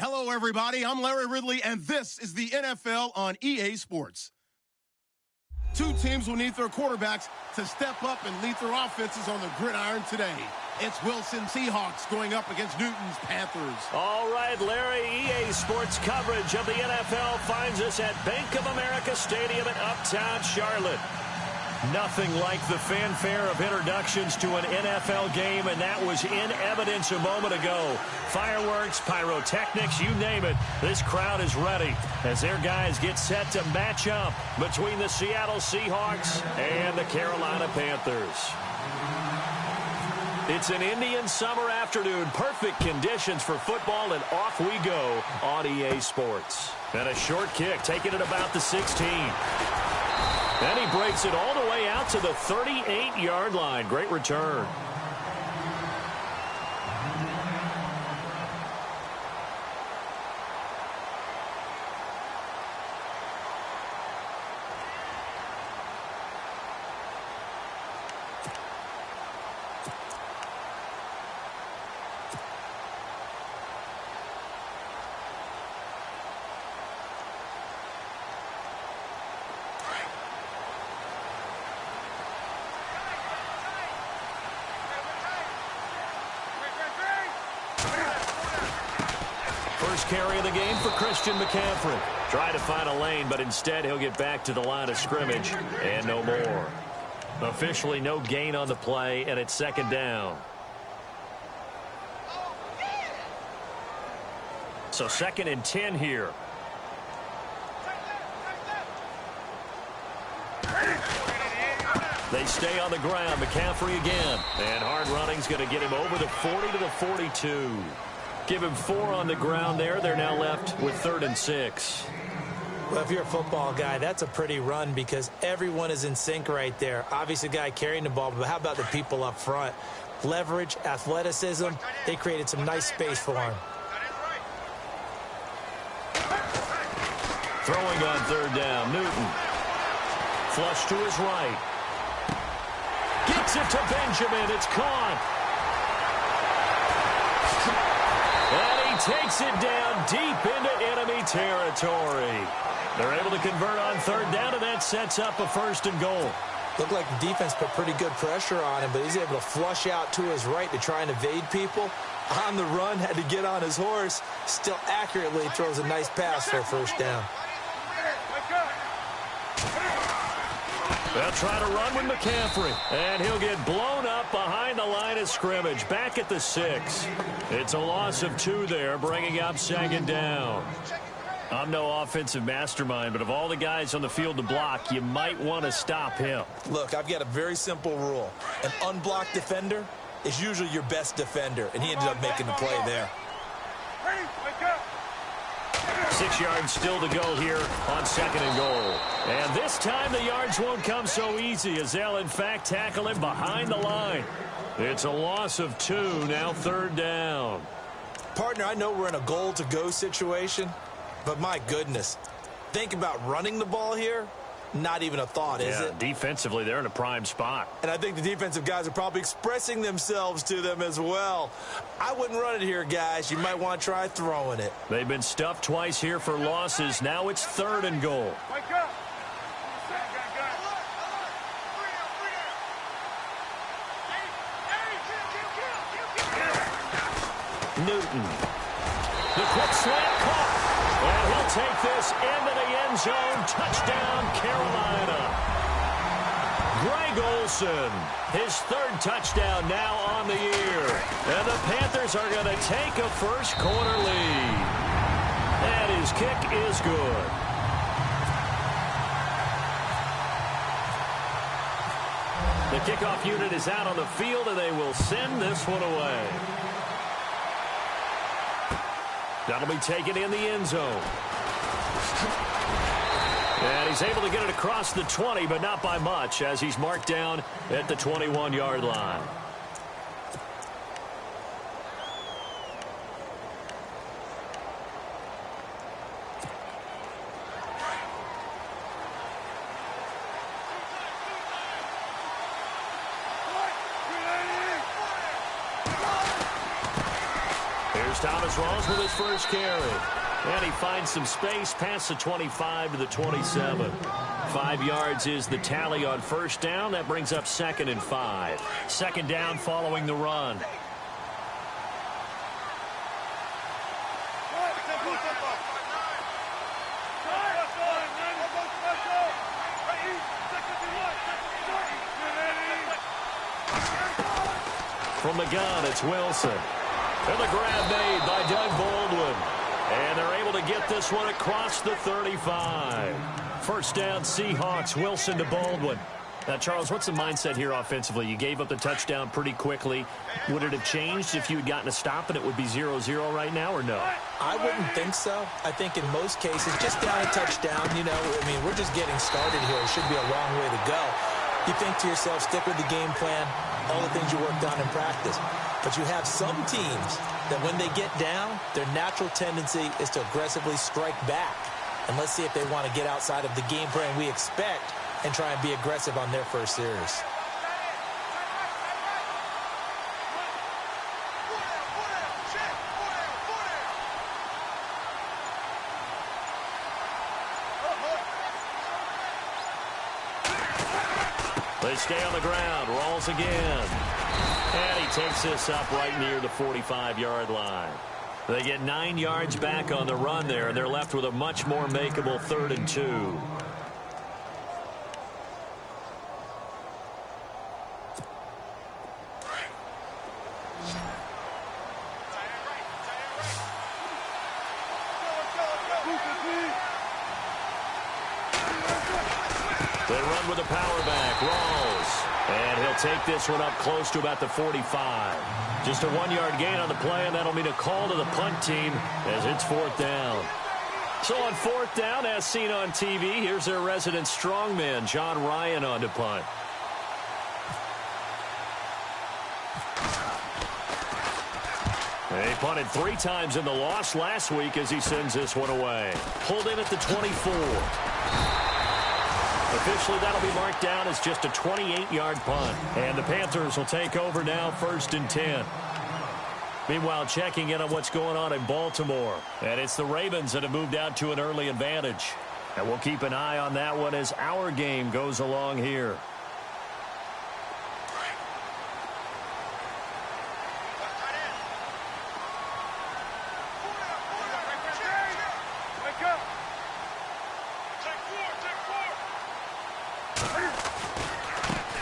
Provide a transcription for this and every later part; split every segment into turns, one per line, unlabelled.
Hello, everybody. I'm Larry Ridley, and this is the NFL on EA Sports. Two teams will need their quarterbacks to step up and lead their offenses on the gridiron today. It's Wilson Seahawks going up against Newton's Panthers.
All right, Larry, EA Sports coverage of the NFL finds us at Bank of America Stadium in Uptown Charlotte. Nothing like the fanfare of introductions to an NFL game, and that was in evidence a moment ago. Fireworks, pyrotechnics, you name it. This crowd is ready as their guys get set to match up between the Seattle Seahawks and the Carolina Panthers. It's an Indian summer afternoon. Perfect conditions for football, and off we go on EA Sports. And a short kick, taking it about the 16. And he breaks it all the way out to the 38-yard line. Great return. First carry of the game for Christian McCaffrey. Try to find a lane, but instead he'll get back to the line of scrimmage and no more. Officially no gain on the play, and it's second down. So 2nd and 10 here. They stay on the ground. McCaffrey again. And hard running's going to get him over the 40 to the 42. Give him 4 on the ground there. They're now left with 3rd and 6.
Well, if you're a football guy, that's a pretty run because everyone is in sync right there. Obviously, the guy carrying the ball, but how about the people up front? Leverage, athleticism, they created some nice space for him.
Throwing on 3rd down, Newton. Flush to his right. Gets it to Benjamin. It's caught. And he takes it down deep into enemy territory. They're able to convert on 3rd down, and that sets up a 1st and goal.
Looked like the defense put pretty good pressure on him, but he's able to flush out to his right to try and evade people. On the run, had to get on his horse. Still accurately throws a nice pass for a 1st down.
They'll try to run with McCaffrey, and he'll get blown up behind the line of scrimmage, back at the 6. It's a loss of 2 there, bringing up 2nd down. I'm no offensive mastermind, but of all the guys on the field to block, you might want to stop him.
Look, I've got a very simple rule. An unblocked defender is usually your best defender, and he ended up making the play there.
6 yards still to go here on 2nd and goal. And this time the yards won't come so easy as they'll, in fact, tackle him behind the line. It's a loss of 2, now 3rd down.
Partner, I know we're in a goal-to-go situation, but my goodness, think about running the ball here. Not even a thought, is it?
Defensively, they're in a prime spot.
And I think the defensive guys are probably expressing themselves to them as well. I wouldn't run it here, guys. You might want to try throwing it.
They've been stuffed twice here for losses. Now it's 3rd and goal. Newton. The quick slant caught. And he'll take this into the end zone. Touchdown, Carolina. Greg Olsen, his 3rd touchdown now on the year. And the Panthers are going to take a first-quarter lead. And his kick is good. The kickoff unit is out on the field, and they will send this one away. That'll be taken in the end zone. And he's able to get it across the 20, but not by much, as he's marked down at the 21-yard line. Thomas Rawls with his first carry. And he finds some space past the 25 to the 27. 5 yards is the tally on first down. That brings up 2nd and 5. Second down following the run. From the gun, it's Wilson. And the grab made by Doug Baldwin. And they're able to get this one across the 35. First down, Seahawks. Wilson to Baldwin. Now, Charles, what's the mindset here offensively? You gave up the touchdown pretty quickly. Would it have changed if you had gotten a stop and it would be 0-0 right now, or no?
I wouldn't think so. I think in most cases, just down a touchdown, we're just getting started here. It should be a long way to go. You think to yourself, stick with the game plan, all the things you worked on in practice. But you have some teams that when they get down, their natural tendency is to aggressively strike back. And let's see if they want to get outside of the game plan we expect and try and be aggressive on their first series.
They stay on the ground. Rolls again. And he takes this up right near the 45-yard line. They get 9 yards back on the run there, and they're left with a much more makeable 3rd and 2. They run with a power back. Rawls. And he'll take this one up close to about the 45. Just a 1-yard gain on the play, and that'll mean a call to the punt team as it's 4th down. So on 4th down, as seen on TV, here's their resident strongman, John Ryan, on to punt. He punted 3 times in the loss last week as he sends this one away. Pulled in at the 24. Officially, that'll be marked down as just a 28-yard punt. And the Panthers will take over now, 1st and 10. Meanwhile, checking in on what's going on in Baltimore. And it's the Ravens that have moved out to an early advantage. And we'll keep an eye on that one as our game goes along here.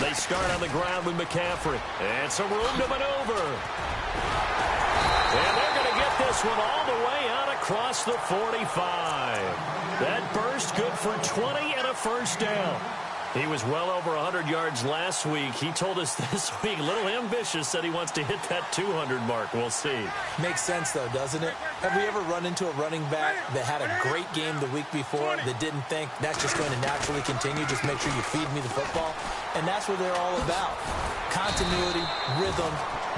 They start on the ground with McCaffrey. And some room to maneuver. And they're going to get this one all the way out across the 45. That burst good for 20 and a first down. He was well over 100 yards last week. He told us this week, a little ambitious, said he wants to hit that 200 mark. We'll see.
Makes sense, though, doesn't it? Have we ever run into a running back that had a great game the week before that didn't think that's just going to naturally continue? Just make sure you feed me the football. And that's what they're all about. Continuity, rhythm,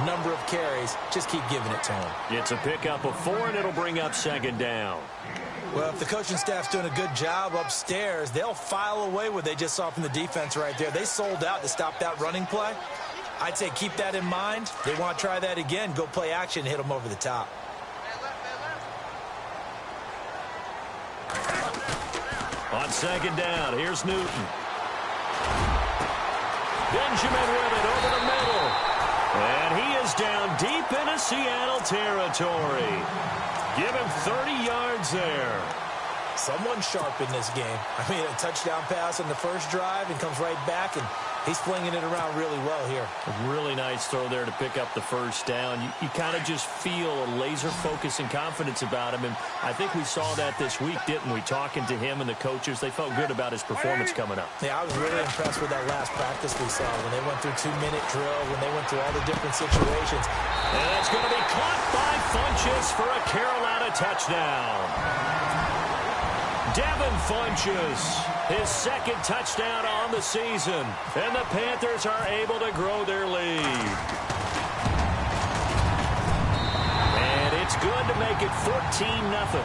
number of carries. Just keep giving it to him.
It's a pickup of 4, and it'll bring up 2nd down.
Well, if the coaching staff's doing a good job upstairs, they'll file away what they just saw from the defense right there. They sold out to stop that running play. I'd say keep that in mind. They want to try that again. Go play action, hit them over the top.
On 2nd down, here's Newton. Benjamin with it over the middle. And he is down deep into Seattle territory. Give him 30 yards there.
Someone sharp in this game. I mean, a touchdown pass on the first drive and comes right back, and he's flinging it around really well here.
A really nice throw there to pick up the first down. You kind of just feel a laser focus and confidence about him, and I think we saw that this week, didn't we? Talking to him and the coaches, they felt good about his performance coming up.
Yeah, I was really impressed with that last practice we saw when they went through 2-minute drill, when they went through all the different situations.
And that's going to be caught by Funchess for a Carolina touchdown. Devin Funchess, his 2nd touchdown on the season. And the Panthers are able to grow their lead. And it's good to make it 14-0.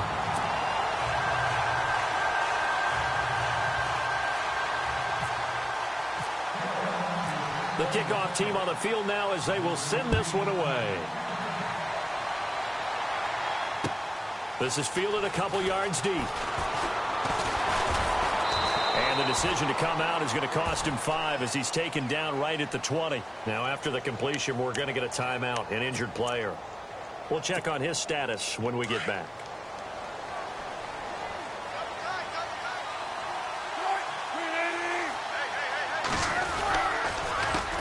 The kickoff team on the field now as they will send this one away. This is fielded a couple yards deep. And the decision to come out is going to cost him 5 as he's taken down right at the 20. Now, after the completion, we're going to get a timeout, an injured player. We'll check on his status when we get back.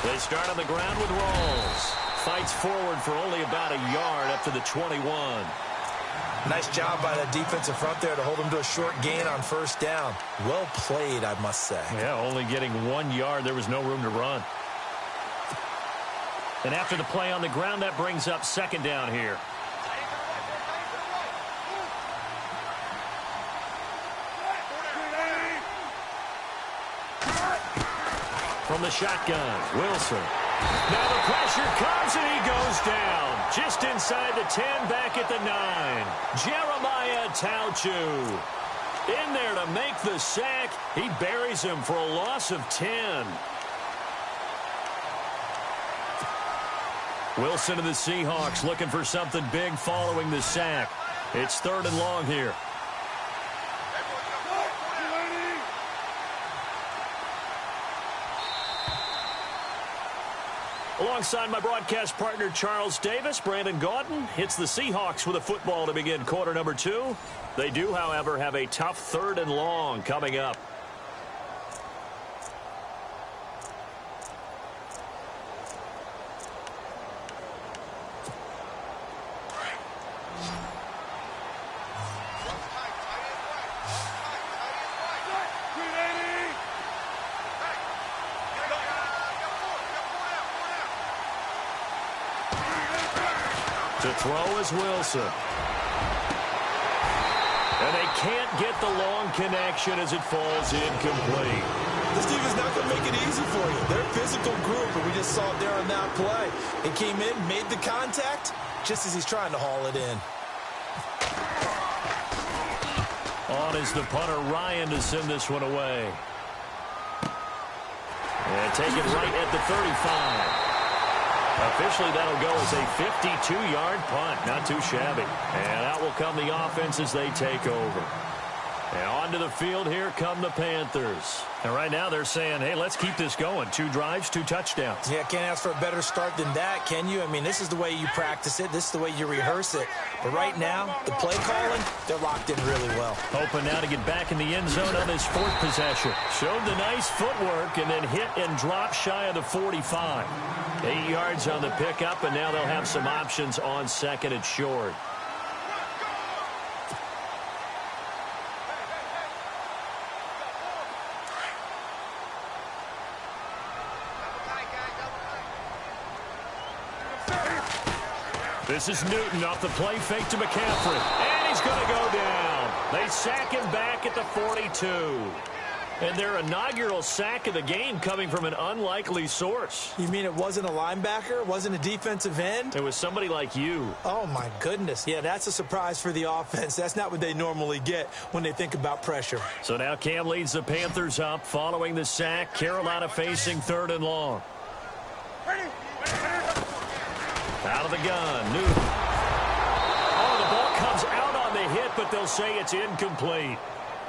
They start on the ground with Rawls. Fights forward for only about a yard up to the 21.
Nice job by the defensive front there to hold him to a short gain on first down. Well played, I must say.
Yeah, only getting 1 yard. There was no room to run. And after the play on the ground, that brings up second down here. From the shotgun, Wilson. Now the pressure comes and he goes down. Just inside the 10, back at the 9. Jeremiah Tauchu in there to make the sack. He buries him for a loss of 10. Wilson and the Seahawks looking for something big following the sack. It's 3rd and long here. Alongside my broadcast partner, Charles Davis, Brandon Gaudin hits the Seahawks with a football to begin quarter number 2. They do, however, have a tough 3rd and long coming up. To throw is Wilson. And they can't get the long connection as it falls incomplete.
This team is not going to make it easy for you. They're a physical group, and we just saw it there on that play. It came in, made the contact, just as he's trying to haul it in.
On is the punter, Ryan, to send this one away. And take it right at the 35. Officially, that'll go as a 52-yard punt. Not too shabby. And out will come the offense as they take over. And onto the field, here come the Panthers. And right now they're saying, hey, let's keep this going. 2 drives, 2 touchdowns.
Yeah, can't ask for a better start than that, can you? I mean, this is the way you practice it. This is the way you rehearse it. But right now, the play calling, they're locked in really well.
Hoping now to get back in the end zone on this 4th possession. Showed the nice footwork and then hit and drop shy of the 45. 8 yards on the pickup, and now they'll have some options on 2nd and short. This is Newton off the play fake to McCaffrey. And he's going to go down. They sack him back at the 42. And their inaugural sack of the game coming from an unlikely source.
You mean it wasn't a linebacker? It wasn't a defensive end?
It was somebody like you.
Oh, my goodness. Yeah, that's a surprise for the offense. That's not what they normally get when they think about pressure.
So now Cam leads the Panthers up following the sack. Carolina facing 3rd and long. Out of the gun, Newton. Oh, the ball comes out on the hit, but they'll say it's incomplete.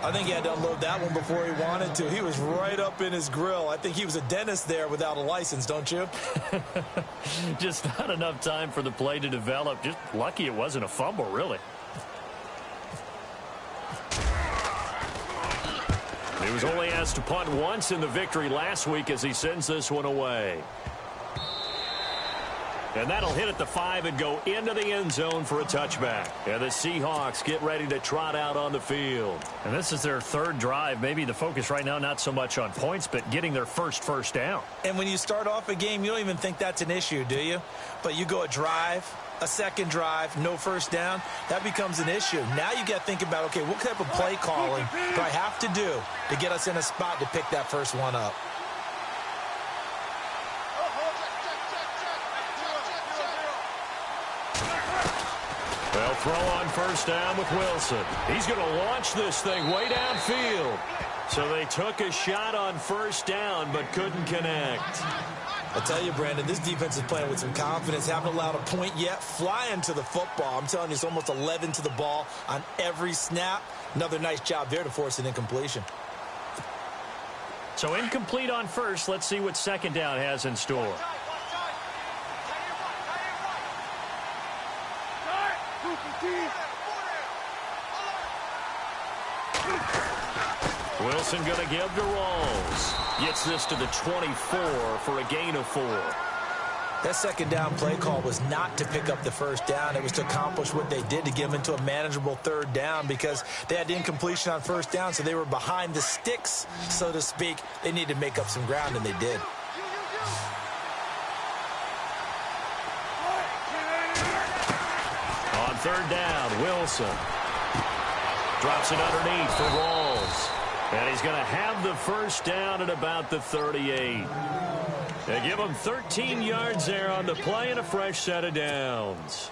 I think he had to unload that one before he wanted to. He was right up in his grill. I think he was a dentist there without a license, don't you?
Just not enough time for the play to develop. Just lucky it wasn't a fumble, really. He was only asked to punt once in the victory last week as he sends this one away. And that'll hit at the 5 and go into the end zone for a touchback. And the Seahawks get ready to trot out on the field. And this is their 3rd drive. Maybe the focus right now not so much on points, but getting their first down.
And when you start off a game, you don't even think that's an issue, do you? But you go a drive, a 2nd drive, no first down, that becomes an issue. Now you got to think about, okay, what type of play calling do I have to do to get us in a spot to pick that first one up?
They'll throw on first down with Wilson. He's going to launch this thing way downfield. So they took a shot on first down but couldn't connect.
I tell you, Brandon, this defense is playing with some confidence. Haven't allowed a point yet. Flying to the football. I'm telling you, it's almost 11 to the ball on every snap. Another nice job there to force an incompletion.
So incomplete on first. Let's see what second down has in store. Wilson going to give to Rawls. Gets this to the 24 for a gain of 4.
That second down play call was not to pick up the first down. It was to accomplish what they did, to get them into a manageable third down, because they had the incompletion on first down, so they were behind the sticks, so to speak. They needed to make up some ground, and they did.
On third down, Wilson drops it underneath for Rawls. And he's going to have the first down at about the 38. They give him 13 yards there on the play and a fresh set of downs.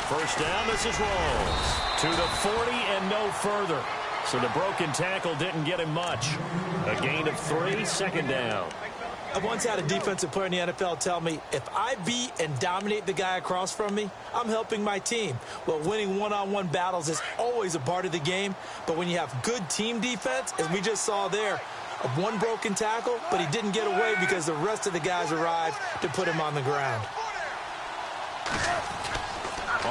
First down, this is Rawls. To the 40 and no further. So the broken tackle didn't get him much. A gain of 3, second down.
I once had a defensive player in the NFL tell me, if I beat and dominate the guy across from me, I'm helping my team. Well, winning one-on-one battles is always a part of the game, but when you have good team defense, as we just saw there, one broken tackle, but he didn't get away because the rest of the guys arrived to put him on the ground.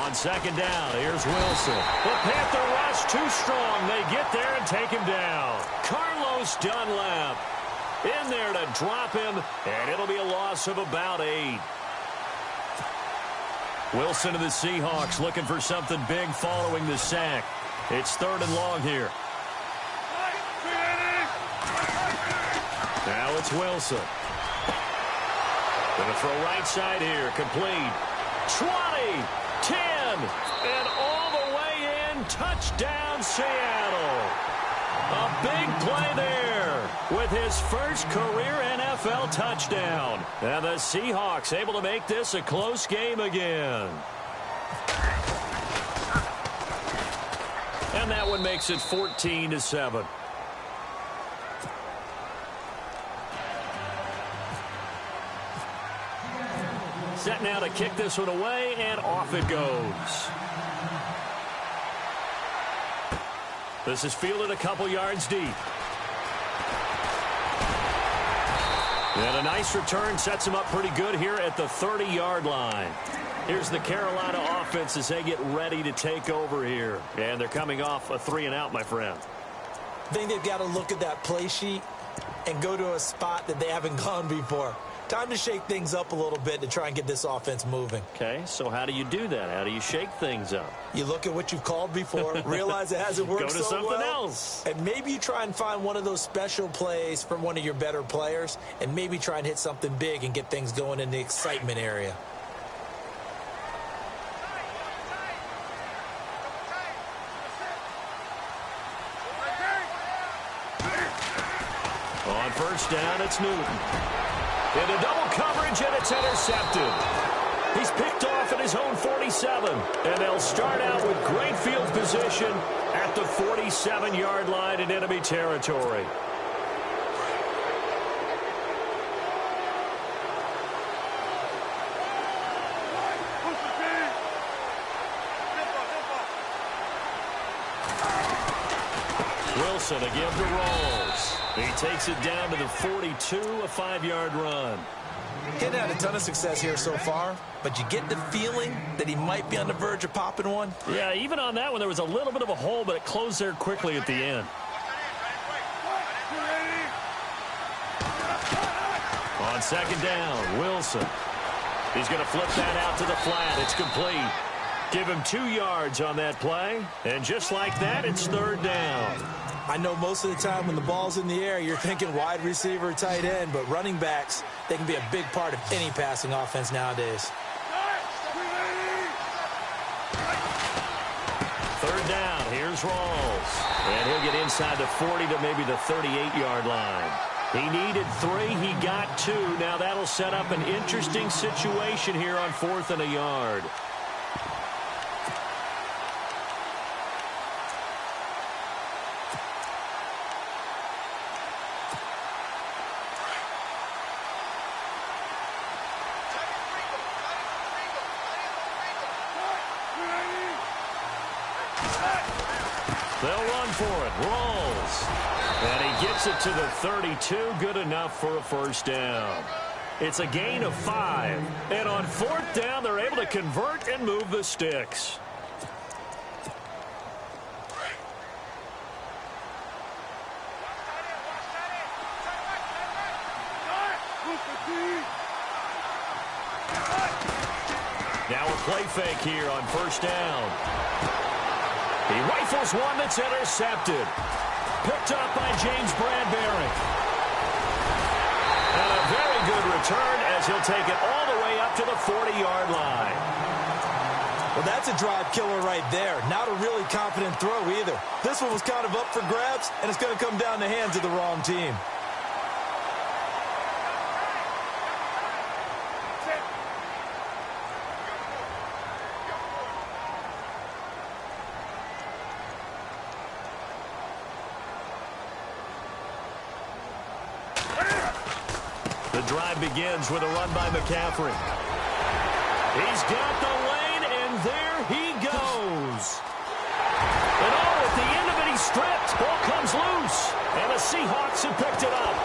On second down, here's Wilson. The Panther rush too strong. They get there and take him down. Carlos Dunlap in there to drop him, and it'll be a loss of about 8. Wilson of the Seahawks looking for something big following the sack. It's third and long here. Now it's Wilson. Going to throw right side here, complete. 20, 10, and all the way in. Touchdown, Seattle. A big play there with his first career NFL touchdown. And the Seahawks able to make this a close game again. And that one makes it 14-7. Set now to kick this one away, and off it goes. This is fielded a couple yards deep. And a nice return sets him up pretty good here at the 30-yard line. Here's the Carolina offense as they get ready to take over here. And they're coming off a 3-and-out, my friend.
I think they've got to look at that play sheet and go to a spot that they haven't gone before. Time to shake things up a little bit to try and get this offense moving.
Okay, so how do you do that? How do you shake things up?
You look at what you've called before, realize it hasn't worked so well.
Go to something else.
And maybe you try and find one of those special plays from one of your better players, and maybe try and hit something big and get things going in the excitement area.
On first down, it's Newton. Into double coverage, and it's intercepted. He's picked off at his own 47. And they'll start out with great field position at the 47-yard line in enemy territory. Wilson again to Rawls. He takes it down to the 42, a 5-yard run.
He hadn't had a ton of success here so far, but you get the feeling that he might be on the verge of popping one.
Yeah, even on that one, there was a little bit of a hole, but it closed there quickly at the end. On second down, Wilson. He's going to flip that out to the flat. It's complete. Give him 2 yards on that play, and just like that, it's third down.
I know most of the time when the ball's in the air, you're thinking wide receiver, tight end, but running backs, they can be a big part of any passing offense nowadays.
Third down, here's Rawls. And he'll get inside the 40 to maybe the 38-yard line. He needed 3, he got 2. Now that'll set up an interesting situation here on 4th and a yard. They'll run for it. Rolls. And he gets it to the 32. Good enough for a first down. It's a gain of 5. And on 4th down, they're able to convert and move the sticks. Now a play fake here on 1st down. He rifles one that's intercepted. Picked up by James Bradbury. And a very good return as he'll take it all the way up to the 40-yard line.
Well, that's a drive killer right there. Not a really confident throw either. This one was kind of up for grabs, and it's going to come down the hands of the wrong team.
Drive begins with a run by McCaffrey. He's got the lane, and there he goes. And at the end of it, he's stripped. Ball comes loose, and the Seahawks have picked it up.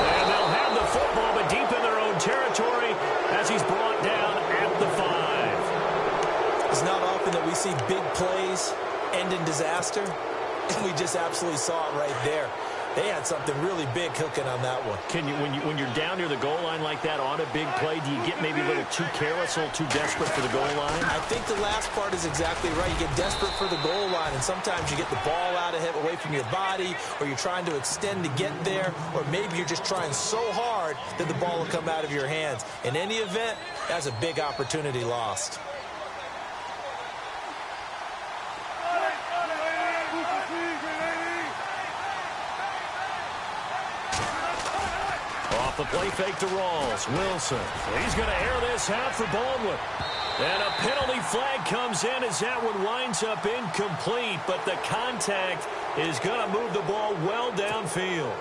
And they'll have the football, but deep in their own territory as he's brought down at the 5.
It's not often that we see big plays end in disaster, and we just absolutely saw it right there. They had something really big cooking on that one.
Can you, when you're down near the goal line like that on a big play, do you get maybe a little too careless, a little too desperate for the goal line?
I think the last part is exactly right. You get desperate for the goal line, and sometimes you get the ball out of it, away from your body, or you're trying to extend to get there, or maybe you're just trying so hard that the ball will come out of your hands. In any event, that's a big opportunity lost.
The play fake to Rawls. Wilson. He's going to air this out for Baldwin. And a penalty flag comes in as that one winds up incomplete. But the contact is going to move the ball well downfield.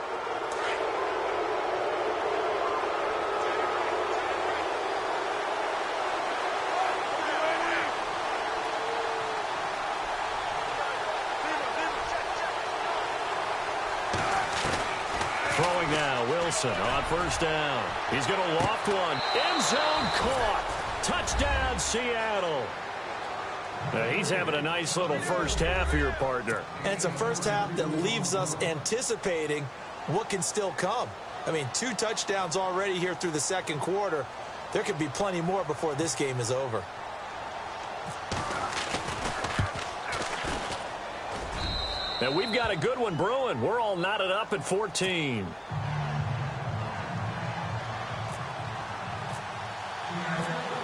Throwing now, Wilson on 1st down. He's going to loft one. End zone caught. Touchdown, Seattle. He's having a nice little first half here, partner.
And it's a first half that leaves us anticipating what can still come. I mean, 2 touchdowns already here through the 2nd quarter. There could be plenty more before this game is over.
And we've got a good one brewing. We're all knotted up at 14.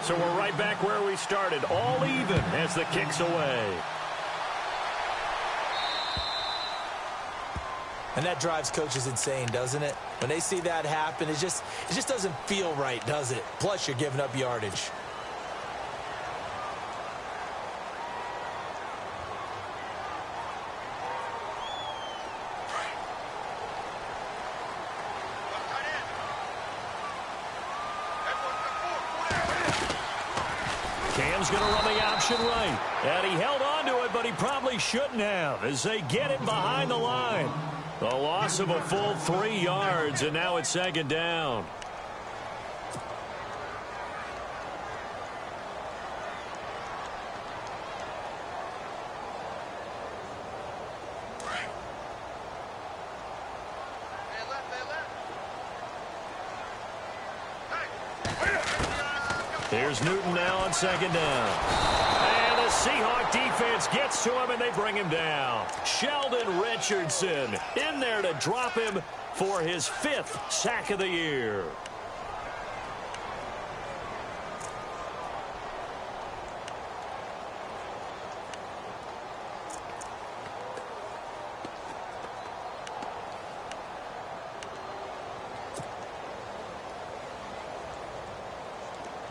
So we're right back where we started, all even as the kick's away.
And that drives coaches insane, doesn't it? When they see that happen, it just doesn't feel right, does it? Plus, you're giving up yardage.
Cam's going to run the option right. And he held on to it, but he probably shouldn't have as they get it behind the line. The loss of a full 3 yards, and now it's 2nd down. Here's Newton now on 2nd down. And the Seahawk defense gets to him, and they bring him down. Sheldon Richardson in there to drop him for his 5th sack of the year.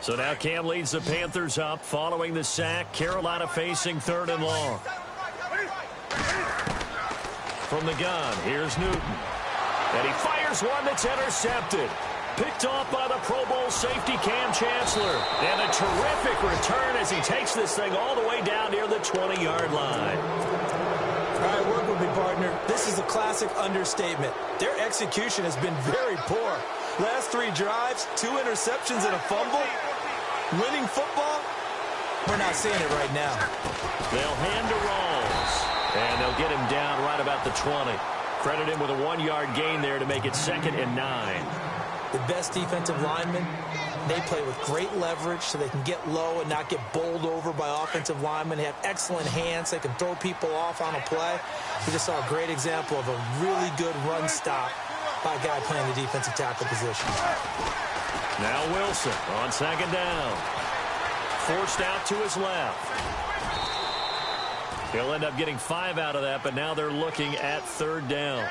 So now Cam leads the Panthers up following the sack. Carolina facing 3rd and long. From the gun, here's Newton. And he fires one that's intercepted. Picked off by the Pro Bowl safety Cam Chancellor. And a terrific return as he takes this thing all the way down near the 20-yard line.
All right, work with me, partner. This is a classic understatement. Their execution has been very poor. Last 3 drives, 2 interceptions and a fumble. Winning football? We're not seeing it right now.
They'll hand to Rawls. And they'll get him down right about the 20. Credit him with a 1-yard gain there to make it 2nd and 9.
The best defensive linemen, they play with great leverage so they can get low and not get bowled over by offensive linemen. They have excellent hands. They can throw people off on a play. We just saw a great example of a really good run stop by a guy playing the defensive tackle position.
Now Wilson on 2nd down. Forced out to his left. He'll end up getting 5 out of that, but now they're looking at 3rd down.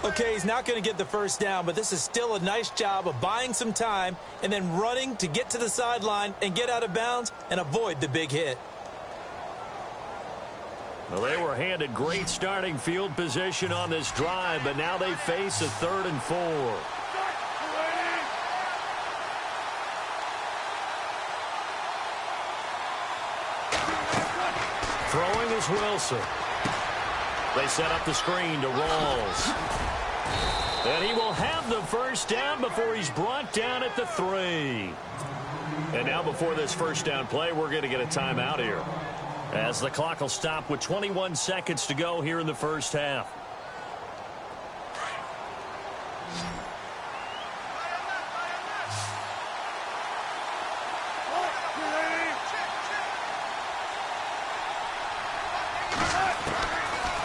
Okay, he's not going to get the first down, but this is still a nice job of buying some time and then running to get to the sideline and get out of bounds and avoid the big hit.
Well, they were handed great starting field position on this drive, but now they face a 3rd and 4. Throwing is Wilson. They set up the screen to Rawls. And he will have the first down before he's brought down at the 3. And now before this first down play, we're going to get a timeout here, as the clock will stop with 21 seconds to go here in the first half.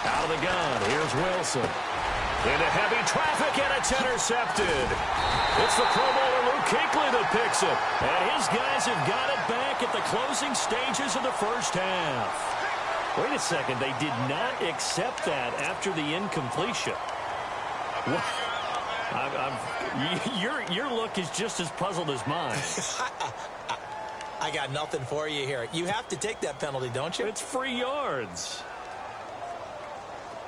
Out of the gun, here's Wilson. Into heavy traffic, and it's intercepted. It's the Pro Bowler Luke Kuechly that picks it. And his guys have got it back at the closing stages of the first half. Wait a second, they did not accept that after the incompletion. Your look is just as puzzled as mine.
I got nothing for you here. You have to take that penalty, don't you?
It's free yards.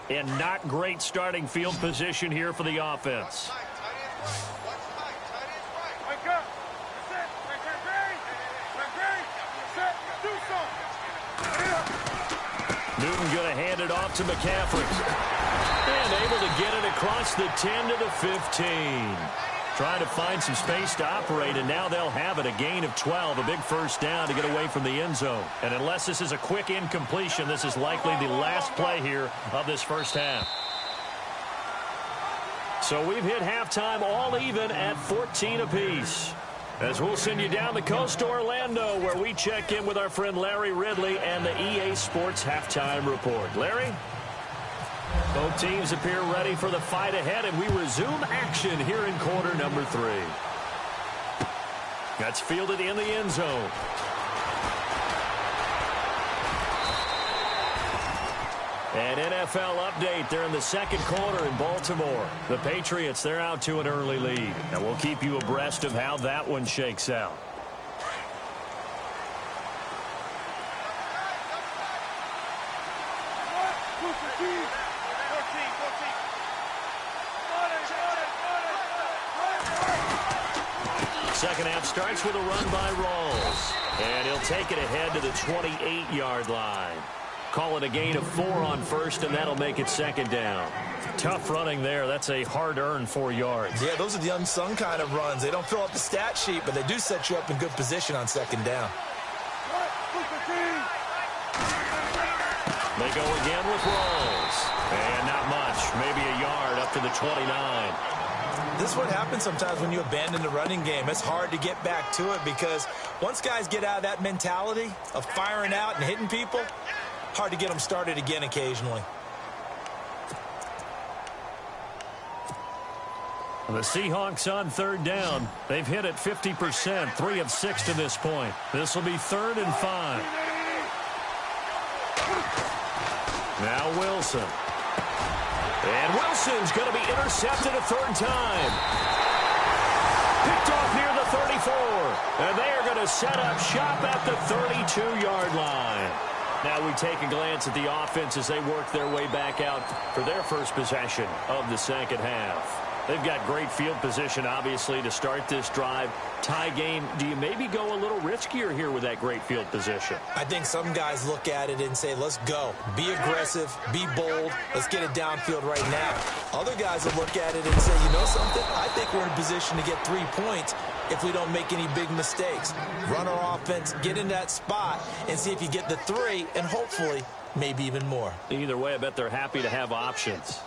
And not great starting field position here for the offense. Newton going to hand it off to McCaffrey. And able to get it across the 10 to the 15. Trying to find some space to operate, and now they'll have it. A gain of 12, a big first down to get away from the end zone. And unless this is a quick incompletion, this is likely the last play here of this first half. So we've hit halftime all even at 14 apiece. As we'll send you down the coast to Orlando, where we check in with our friend Larry Ridley and the EA Sports Halftime Report. Larry? Both teams appear ready for the fight ahead, and we resume action here in quarter number 3. That's fielded in the end zone. An NFL update. They're in the second quarter in Baltimore. The Patriots, they're out to an early lead. And we'll keep you abreast of how that one shakes out. Second half starts with a run by Rawls. And he'll take it ahead to the 28-yard line. Call it a gain of 4 on first, and that'll make it 2nd down. Tough running there. That's a hard-earned 4 yards.
Yeah, those are the unsung kind of runs. They don't fill up the stat sheet, but they do set you up in good position on 2nd down.
They go again with Rawls. And not much. Maybe a yard up to the 29.
This is what happens sometimes when you abandon the running game. It's hard to get back to it because once guys get out of that mentality of firing out and hitting people, hard to get them started again occasionally.
The Seahawks on 3rd down. They've hit it 50%, 3 of 6 to this point. This will be 3rd and 5. Now Wilson. And Wilson's going to be intercepted a 3rd time. Picked off near the 34. And they are going to set up shop at the 32-yard line. Now we take a glance at the offense as they work their way back out for their first possession of the second half. They've got great field position, obviously, to start this drive. Tie game, do you maybe go a little riskier here with that great field position?
I think some guys look at it and say, let's go. Be aggressive. Be bold. Let's get it downfield right now. Other guys will look at it and say, you know something? I think we're in a position to get 3 points if we don't make any big mistakes. Run our offense, get in that spot, and see if you get the 3, and hopefully maybe even more.
Either way, I bet they're happy to have options.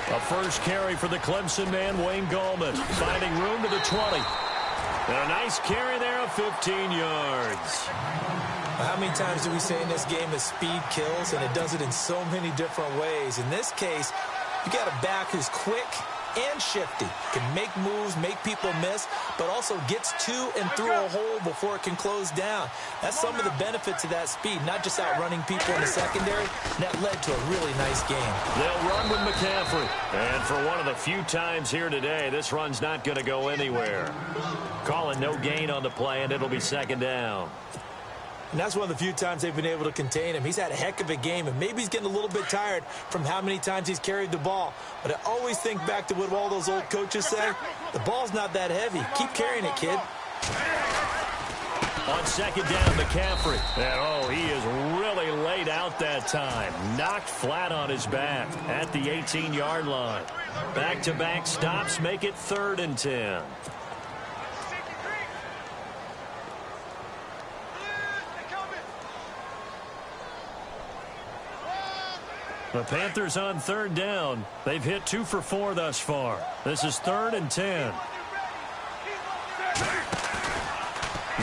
A first carry for the Clemson man, Wayne Gallman, finding room to the 20. And a nice carry there of 15 yards.
How many times do we say in this game that speed kills, and it does it in so many different ways? In this case, you got a back who's quick and shifty, can make moves, make people miss, but also gets to and through a hole before it can close down. That's some of the benefits of that speed, not just outrunning people in the secondary. That led to a really nice game.
They'll run with McCaffrey. And for one of the few times here today, this run's not going to go anywhere. Calling no gain on the play, and it'll be second down.
And that's one of the few times they've been able to contain him. He's had a heck of a game, and maybe he's getting a little bit tired from how many times he's carried the ball. But I always think back to what all those old coaches say. The ball's not that heavy. Keep carrying it, kid.
On second down, McCaffrey. And, he is really laid out that time. Knocked flat on his back at the 18-yard line. Back-to-back stops make it 3rd and 10. The Panthers on 3rd down. They've hit 2 for 4 thus far. This is 3rd and 10.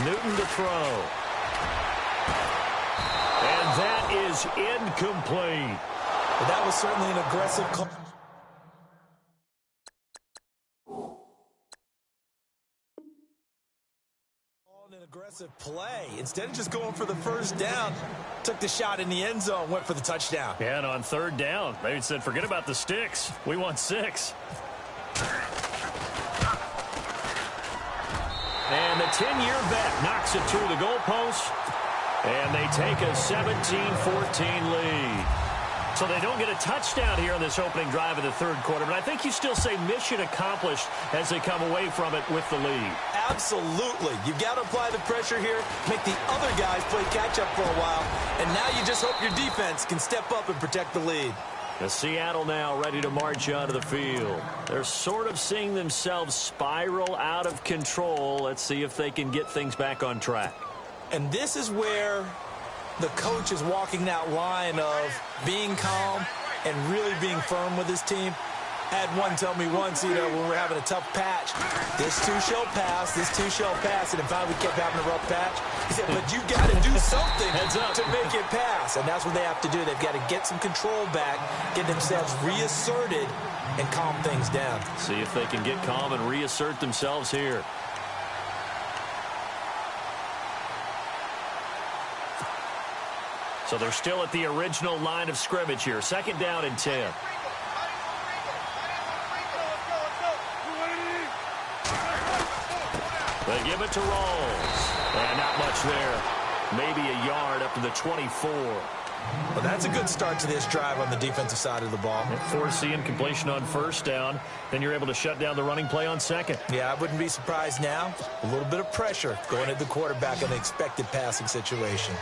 Newton to throw. And that is incomplete.
But that was certainly an aggressive call. An aggressive play. Instead of just going for the first down, took the shot in the end zone, went for the touchdown.
Yeah, and on 3rd down, they said, forget about the sticks. We want 6. And the 10-year vet knocks it through the goalpost. And they take a 17-14 lead. So they don't get a touchdown here in this opening drive of the 3rd quarter. But I think you still say mission accomplished as they come away from it with the lead.
Absolutely. You've got to apply the pressure here, make the other guys play catch-up for a while, and now you just hope your defense can step up and protect the lead.
The Seattle now ready to march onto the field. They're sort of seeing themselves spiral out of control. Let's see if they can get things back on track.
And this is where the coach is walking that line of being calm and really being firm with his team. Had one tell me once, when we're having a tough patch, this too shall pass, this too shall pass. And in fact, we kept having a rough patch. He said, but you got to do something to make it pass. And that's what they have to do. They've got to get some control back, get themselves reasserted, and calm things down.
See if they can get calm and reassert themselves here. So they're still at the original line of scrimmage here. 2nd down and 10. They give it to Rawls. And not much there. Maybe a yard up to the 24.
Well, that's a good start to this drive on the defensive side of the ball.
Forcing incompletion on 1st down. Then you're able to shut down the running play on 2nd.
Yeah, I wouldn't be surprised now. A little bit of pressure going at the quarterback in an expected passing situation.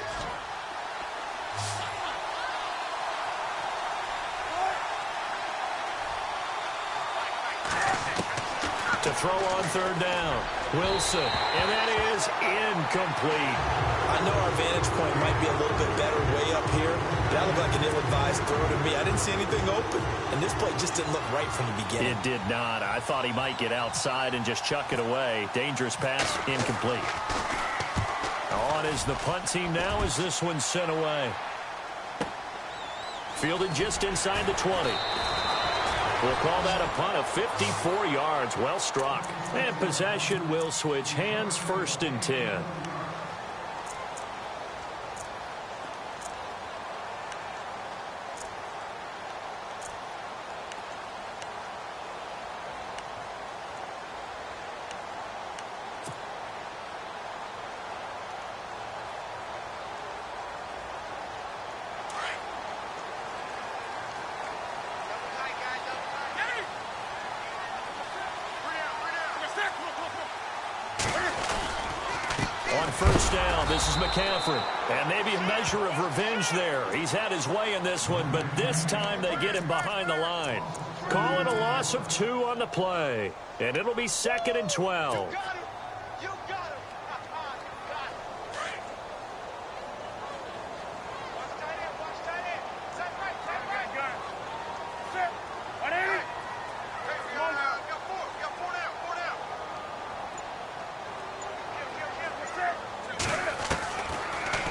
To throw on 3rd down. Wilson. And that is incomplete.
I know our vantage point might be a little bit better way up here. That looked like an ill-advised throw to me. I didn't see anything open. And this play just didn't look right from the beginning.
It did not. I thought he might get outside and just chuck it away. Dangerous pass, incomplete. On is the punt team now as this one's sent away. Fielded just inside the 20. We'll call that a punt of 54 yards. Well struck. And possession will switch hands. 1st and 10. On first down, this is McCaffrey. And maybe a measure of revenge there. He's had his way in this one, but this time they get him behind the line. Call it a loss of 2 on the play. And it'll be 2nd and 12.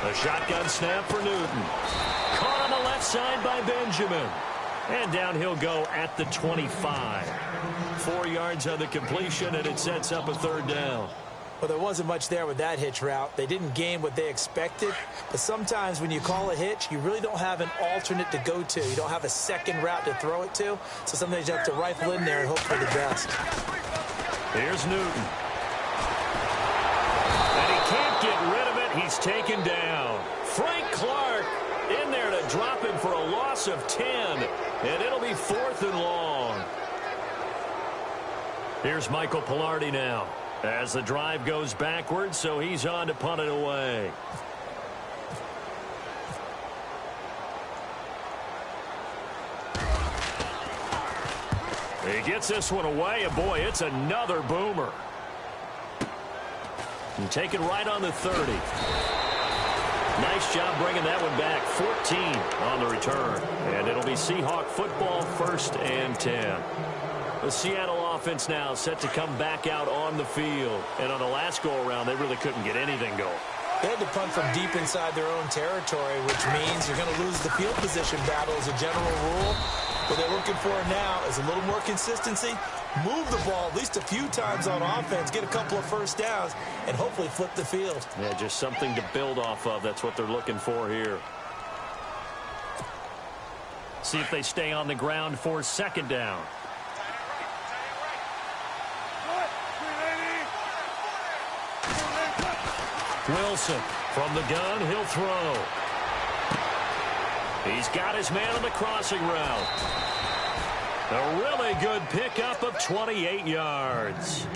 A shotgun snap for Newton. Caught on the left side by Benjamin. And down he'll go at the 25. 4 yards on the completion, and it sets up a 3rd down.
Well, there wasn't much there with that hitch route. They didn't gain what they expected. But sometimes when you call a hitch, you really don't have an alternate to go to. You don't have a second route to throw it to. So sometimes you have to rifle in there and hope for the best.
Here's Newton. And he can't get rid of it. He's taken down. Frank Clark in there to drop him for a loss of 10. And it'll be 4th and long. Here's Michael Pilardi now as the drive goes backwards, so he's on to punt it away. He gets this one away, and boy, it's another boomer. And take it right on the 30. Nice job bringing that one back. 14 on the return. And it'll be Seahawk football, 1st and 10. The Seattle offense now set to come back out on the field. And on the last go-around, they really couldn't get anything going.
They had to punt from deep inside their own territory, which means you're going to lose the field position battle as a general rule. What they're looking for now is a little more consistency, move the ball at least a few times on offense, get a couple of first downs, and hopefully flip the field.
Yeah, just something to build off of. That's what they're looking for here. See if they stay on the ground for 2nd down. Wilson from the gun, he'll throw. He's got his man on the crossing route. A really good pickup of 28 yards.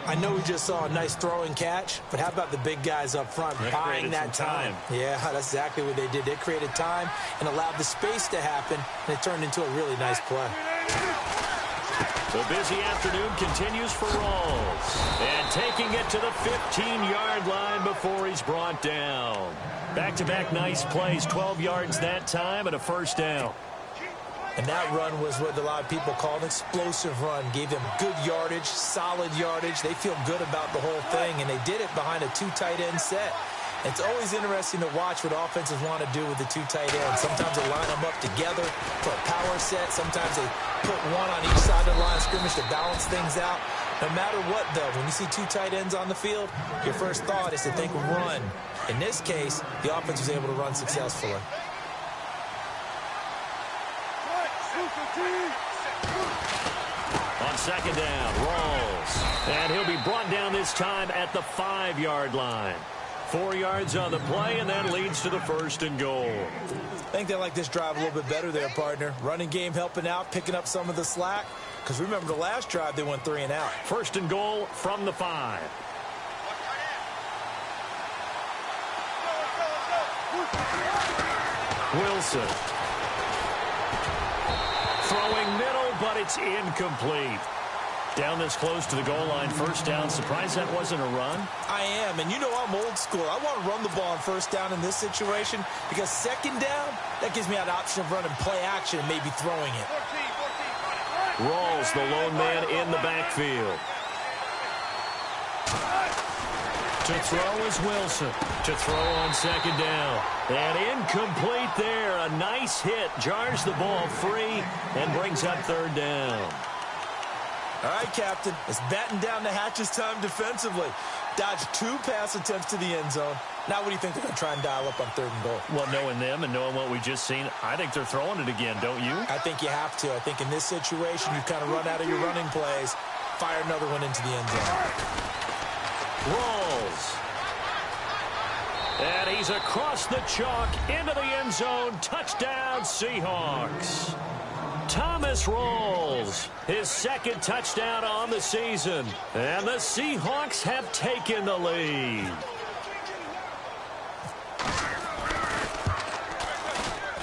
I know we just saw a nice throwing catch, but how about the big guys up front buying that time? Yeah, that's exactly what they did. They created time and allowed the space to happen, and it turned into a really nice play.
The busy afternoon continues for Rawls. And taking it to the 15-yard line before he's brought down. Back-to-back nice plays, 12 yards that time and a 1st down.
And that run was what a lot of people call an explosive run. Gave them good yardage, solid yardage. They feel good about the whole thing, and they did it behind a 2 tight end set. It's always interesting to watch what offenses want to do with the 2 tight ends. Sometimes they line them up together for a power set. Sometimes they put one on each side of the line of scrimmage to balance things out. No matter what, though, when you see 2 tight ends on the field, your first thought is to think run. In this case, the offense was able to run successfully.
On 2nd down, Rawls. And he'll be brought down this time at the 5-yard line. 4 yards on the play, and that leads to the 1st and goal.
I think they like this drive a little bit better there, partner. Running game helping out, picking up some of the slack. Because remember, the last drive, they went 3 and out.
1st and goal from the 5. Wilson. Throwing middle, but it's incomplete. Down this close to the goal line, 1st down. Surprised that wasn't a run?
I am, and you know I'm old school. I want to run the ball on 1st down in this situation because 2nd down, that gives me an option of running play action and maybe throwing it.
Rawls, the lone man in the backfield. To throw is Wilson. To throw on 2nd down. And incomplete there. A nice hit. Jars the ball free and brings up 3rd down.
All right, Captain. It's batten down the hatches time defensively. Dodged 2 pass attempts to the end zone. Now what do you think they're going to try and dial up on 3rd and goal?
Well, knowing them and knowing what we just seen, I think they're throwing it again, don't you?
I think you have to. I think in this situation, you kind of run out of your running plays. Fire another one into the end zone.
Rawls. And he's across the chalk into the end zone. Touchdown, Seahawks. Thomas Rawls, his 2nd touchdown on the season. And the Seahawks have taken the lead.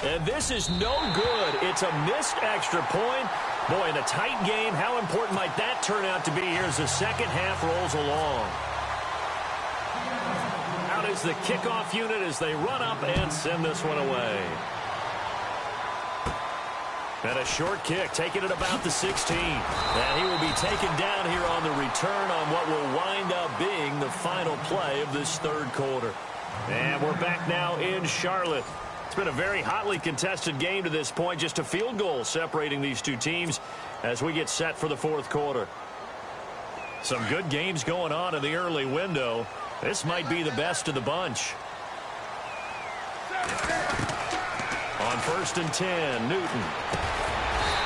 And this is no good. It's a missed extra point. Boy, in a tight game, how important might that turn out to be here as the second half rolls along? Out is the kickoff unit as they run up and send this one away. And a short kick, taking it about the 16. And he will be taken down here on the return on what will wind up being the final play of this third quarter. And we're back now in Charlotte. It's been a very hotly contested game to this point. Just a field goal separating these two teams as we get set for the fourth quarter. Some good games going on in the early window. This might be the best of the bunch. On 1st and 10, Newton.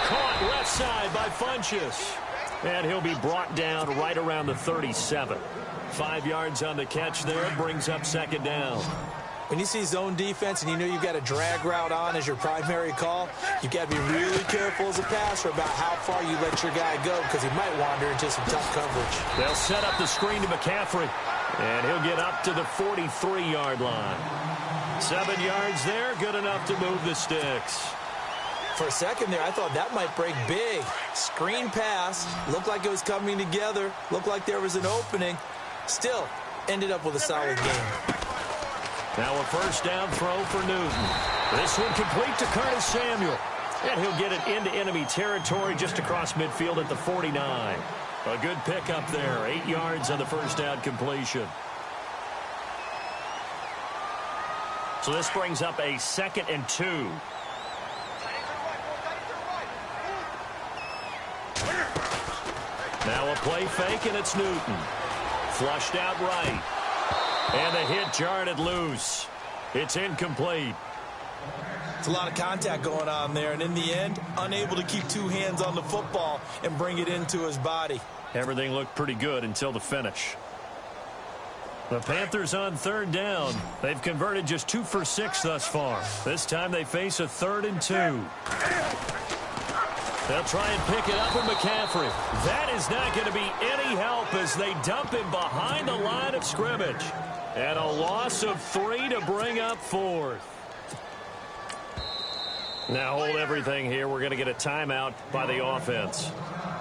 Caught left side by Funchess. And he'll be brought down right around the 37. 5 yards on the catch there, brings up second down.
When you see zone defense and you know you've got a drag route on as your primary call, you've got to be really careful as a passer about how far you let your guy go because he might wander into some tough coverage.
They'll set up the screen to McCaffrey, and he'll get up to the 43-yard line. 7 yards there, good enough to move the sticks.
For a second there, I thought that might break big. Screen pass, looked like it was coming together, looked like there was an opening. Still, ended up with a solid game.
Now a first down throw for Newton. This one complete to Curtis Samuel. And he'll get it into enemy territory just across midfield at the 49. A good pickup there. 8 yards on the first down completion. So this brings up a 2nd and 2. Now a play fake, and it's Newton. Flushed out right. And the hit jarred it loose. It's incomplete.
It's a lot of contact going on there, and in the end, unable to keep two hands on the football and bring it into his body.
Everything looked pretty good until the finish. The Panthers on 3rd down. They've converted just 2 for 6 thus far. This time they face a 3rd and 2. They'll try and pick it up with McCaffrey. That is not going to be any help as they dump him behind the line of scrimmage. And a loss of 3 to bring up 4th. Now hold everything here. We're going to get a timeout by the offense.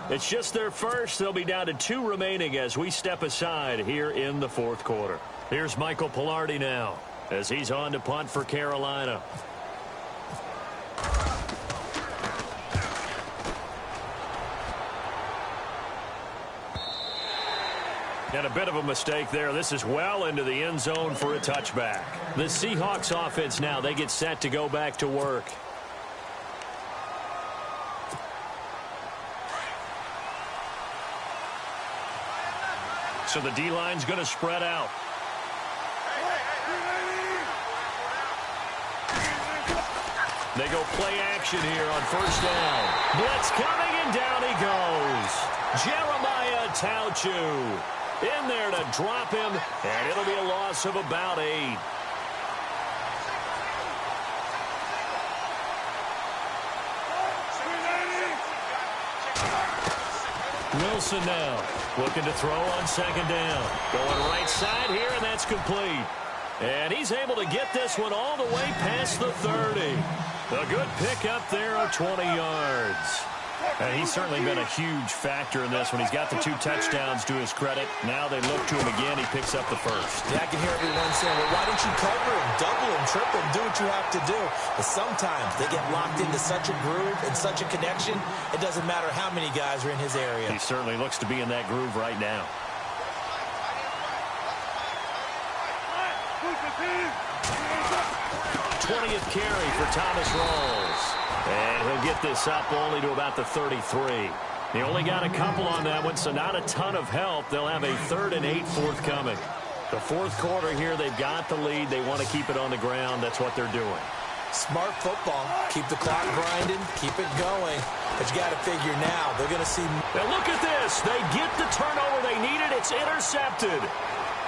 It's just their first. They'll be down to 2 remaining as we step aside here in the fourth quarter. Here's Michael Pilardi now as he's on to punt for Carolina. And a bit of a mistake there. This is well into the end zone for a touchback. The Seahawks offense now, they get set to go back to work. So the D-line's going to spread out. They go play action here on first down. Blitz coming, and down he goes. Jeremiah Tauchu in there to drop him, and it'll be a loss of about 8. Wilson now looking to throw on second down. Going right side here, and that's complete. And he's able to get this one all the way past the 30. A good pickup there of 20 yards. And he's certainly been a huge factor in this one. He's got the 2 touchdowns to his credit. Now they look to him again. He picks up the first.
Yeah, I can hear everyone saying, well, why don't you cover him, double him, triple him, do what you have to do. But sometimes they get locked into such a groove and such a connection, it doesn't matter how many guys are in his area.
He certainly looks to be in that groove right now. 20th carry for Thomas Rawls. And he'll get this up only to about the 33. He only got a couple on that one, so not a ton of help. They'll have a 3rd and 8 forthcoming. The fourth quarter here, they've got the lead. They want to keep it on the ground. That's what they're doing.
Smart football. Keep the clock grinding. Keep it going. But you got to figure now, they're going to see.
Now look at this. They get the turnover they needed. It's intercepted.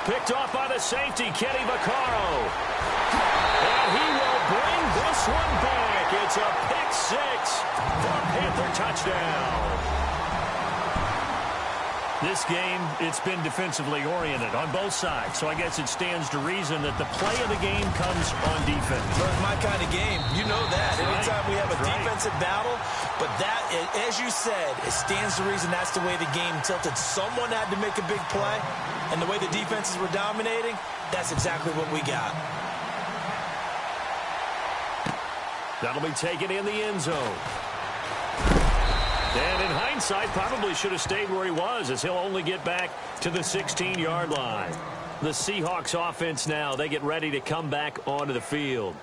Picked off by the safety, Kenny Vaccaro. And he will bring this one back. It's a pick 6 for a Panther touchdown. This game, it's been defensively oriented on both sides, so I guess it stands to reason that the play of the game comes on defense.
Well, it's my kind of game. You know that. Anytime we have a defensive battle, but that, as you said, it stands to reason that's the way the game tilted. Someone had to make a big play, and the way the defenses were dominating, that's exactly what we got.
That'll be taken in the end zone. And in hindsight, probably should have stayed where he was, as he'll only get back to the 16-yard line. The Seahawks offense now, they get ready to come back onto the field.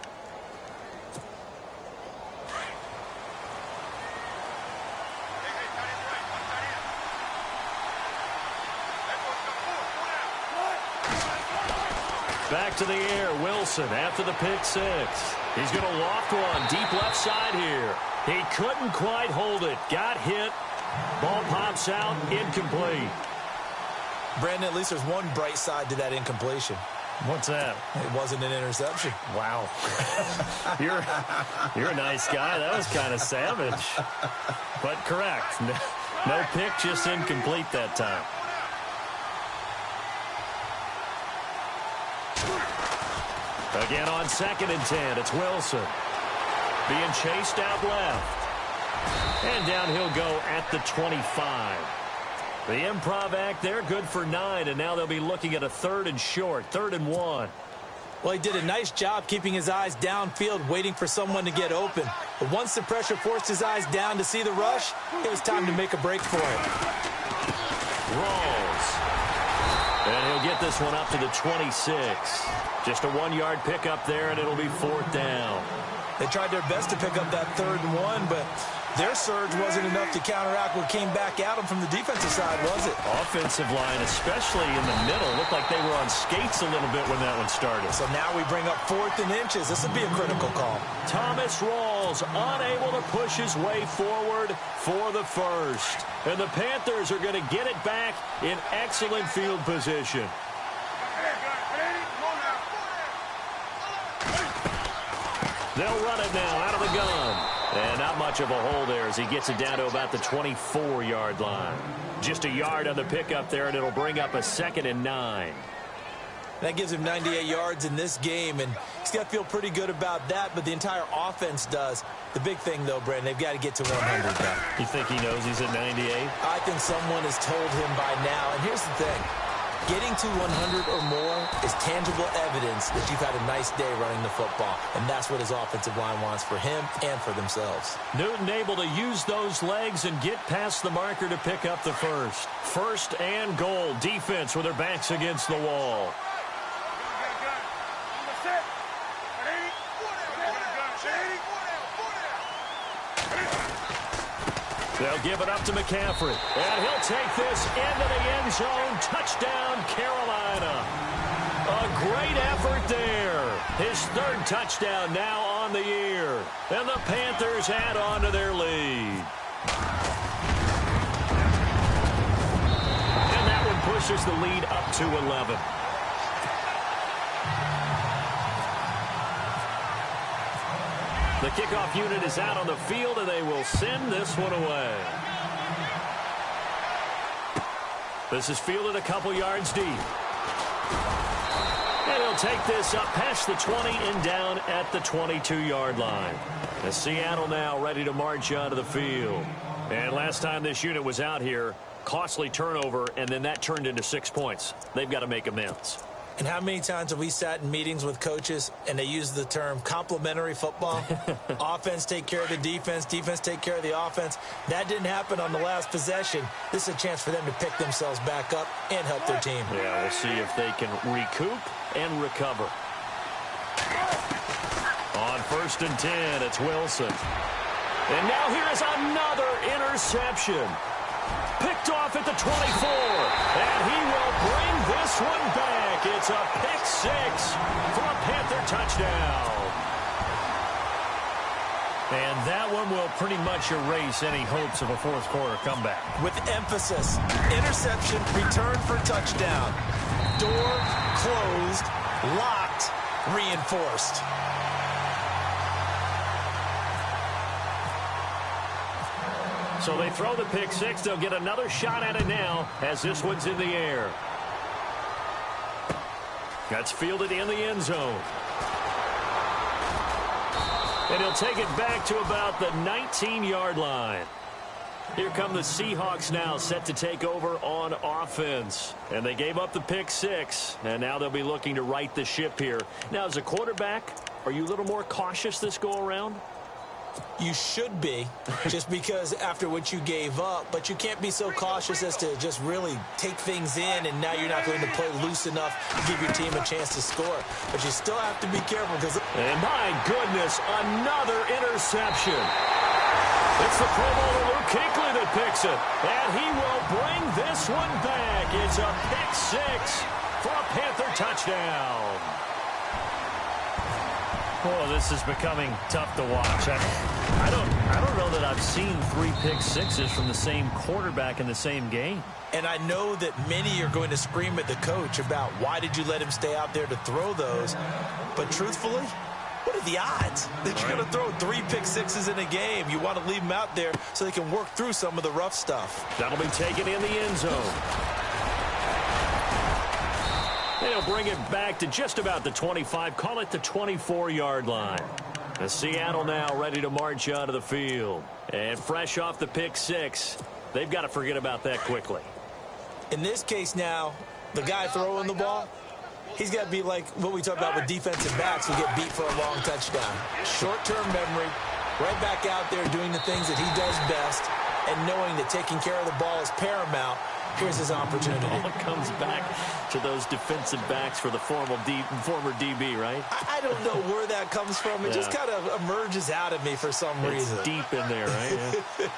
Back to the air, Wilson after the pick six. He's going to loft one deep left side here. He couldn't quite hold it. Got hit. Ball pops out, incomplete.
Brandon, at least there's one bright side to that incompletion.
What's that?
It wasn't an interception.
Wow. You're a nice guy. That was kind of savage. But correct. No pick, just incomplete that time. Again on 2nd and 10, it's Wilson. Being chased out left. And down he'll go at the 25. The improv act there, good for 9, and now they'll be looking at a 3rd and short, 3rd and 1.
Well, he did a nice job keeping his eyes downfield, waiting for someone to get open. But once the pressure forced his eyes down to see the rush, it was time to make a break for it.
Rolls. And he'll get this one up to the 26. Just a 1-yard pickup there, and it'll be 4th down.
They tried their best to pick up that 3rd and 1, but their surge wasn't enough to counteract what came back at them from the defensive side, was it?
Offensive line, especially in the middle, looked like they were on skates a little bit when that one started.
So now we bring up 4th and inches. This would be a critical call.
Thomas Rawls unable to push his way forward for the first. And the Panthers are going to get it back in excellent field position. They'll run it now out of the gun. And not much of a hole there as he gets it down to about the 24-yard line. Just a yard on the pickup there, and it'll bring up a 2nd and 9.
That gives him 98 yards in this game, and he's got to feel pretty good about that, but the entire offense does. The big thing, though, Brandon, they've got to get to 100 now.
You think he knows he's at 98?
I think someone has told him by now, and here's the thing. Getting to 100 or more is tangible evidence that you've had a nice day running the football, and that's what his offensive line wants for him and for themselves.
Newton able to use those legs and get past the marker to pick up the first. 1st and goal. Defense with their backs against the wall. They'll give it up to McCaffrey. And he'll take this into the end zone. Touchdown, Carolina. A great effort there. His 3rd touchdown now on the year. And the Panthers add on to their lead. And that one pushes the lead up to 11. The kickoff unit is out on the field, and they will send this one away. This is fielded a couple yards deep. And he'll take this up past the 20 and down at the 22-yard line. The Seattle now ready to march onto the field. And last time this unit was out here, costly turnover, and then that turned into 6 points. They've got to make amends.
And how many times have we sat in meetings with coaches and they use the term complementary football? Offense take care of the defense, defense take care of the offense. That didn't happen on the last possession. This is a chance for them to pick themselves back up and help their team.
Yeah, we'll see if they can recoup and recover. On 1st and 10, it's Wilson. And now here is another interception. Picked off at the 24, and he will bring this one back. It's a pick 6 for a Panther touchdown. And that one will pretty much erase any hopes of a 4th quarter comeback.
With emphasis, interception, return for touchdown. Door closed, locked, reinforced.
So they throw the pick six. They'll get another shot at it now as this one's in the air. That's fielded in the end zone. And he'll take it back to about the 19-yard line. Here come the Seahawks now, set to take over on offense. And they gave up the pick six, and now they'll be looking to right the ship here. Now, as a quarterback, are you a little more cautious this go-around?
You should be, just because after what you gave up, but you can't be so cautious as to just really take things in, and now you're not going to play loose enough to give your team a chance to score. But you still have to be careful because...
And my goodness, another interception. It's the Pro Bowler Luke Kuechly that picks it, and he will bring this one back. It's a pick six for a Panther touchdown. Oh, this is becoming tough to watch. I don't know that I've seen 3 pick sixes from the same quarterback in the same game.
And I know that many are going to scream at the coach about why did you let him stay out there to throw those. But truthfully, what are the odds that you're going to throw 3 pick sixes in a game? You want to leave them out there so they can work through some of the rough stuff.
That'll be taken in the end zone. They'll bring it back to just about the 25, call it the 24-yard line. The Seattle now ready to march onto the field. And fresh off the pick six, they've got to forget about that quickly.
In this case now, the guy throwing the ball, he's got to be like what we talk about with defensive backs who get beat for a long touchdown. Short-term memory, right back out there doing the things that he does best, and knowing that taking care of the ball is paramount. Here's his opportunity.
It all comes back to those defensive backs for the former DB, right?
I don't know where that comes from. It just kind of emerges out of me for some reason.
It's deep in there, right? Yeah.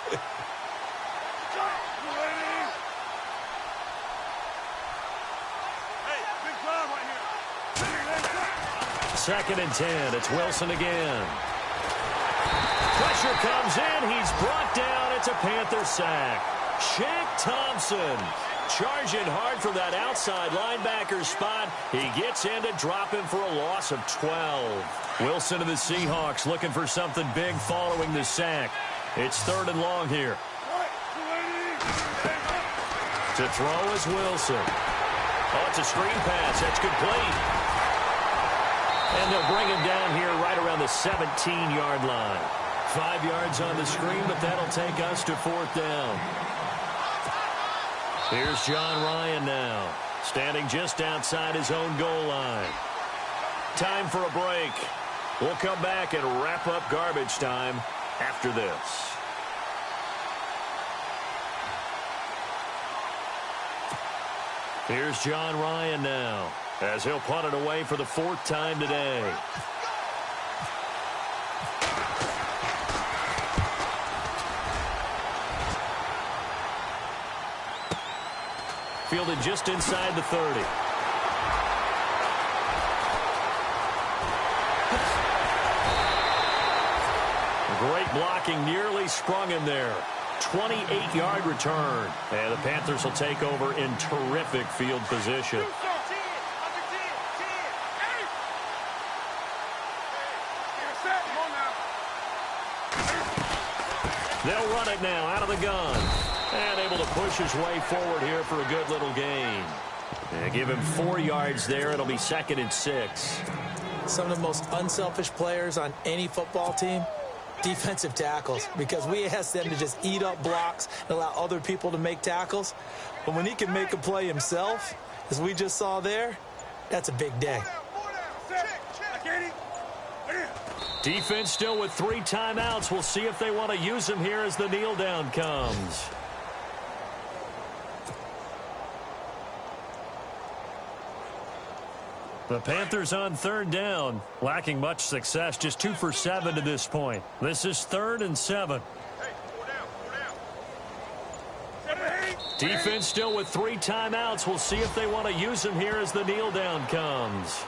Second and 10. It's Wilson again. Pressure comes in. He's brought down. It's a Panther sack. Shaq Thompson charging hard for that outside linebacker spot. He gets in to drop him for a loss of 12. Wilson and the Seahawks looking for something big following the sack. It's 3rd and long here. To throw is Wilson. Oh, it's a screen pass. That's complete. And they'll bring him down here right around the 17-yard line. 5 yards on the screen, but that'll take us to 4th down. Here's John Ryan now, standing just outside his own goal line. Time for a break. We'll come back and wrap up garbage time after this. Here's John Ryan now, as he'll punt it away for the 4th time today. Fielded just inside the 30. Great blocking, nearly sprung him there. 28-yard return. And the Panthers will take over in terrific field position. They'll run it now out of the gun. And able to push his way forward here for a good little gain. And give him 4 yards there. It'll be 2nd and 6.
Some of the most unselfish players on any football team, defensive tackles, because we ask them to just eat up blocks and allow other people to make tackles. But when he can make a play himself, as we just saw there, that's a big day.
Defense still with 3 timeouts. We'll see if they want to use them here as the kneel down comes. The Panthers on 3rd down, lacking much success, just 2 for 7 to this point. This is 3rd and 7. Defense still with 3 timeouts. We'll see if they want to use them here as the kneel down comes.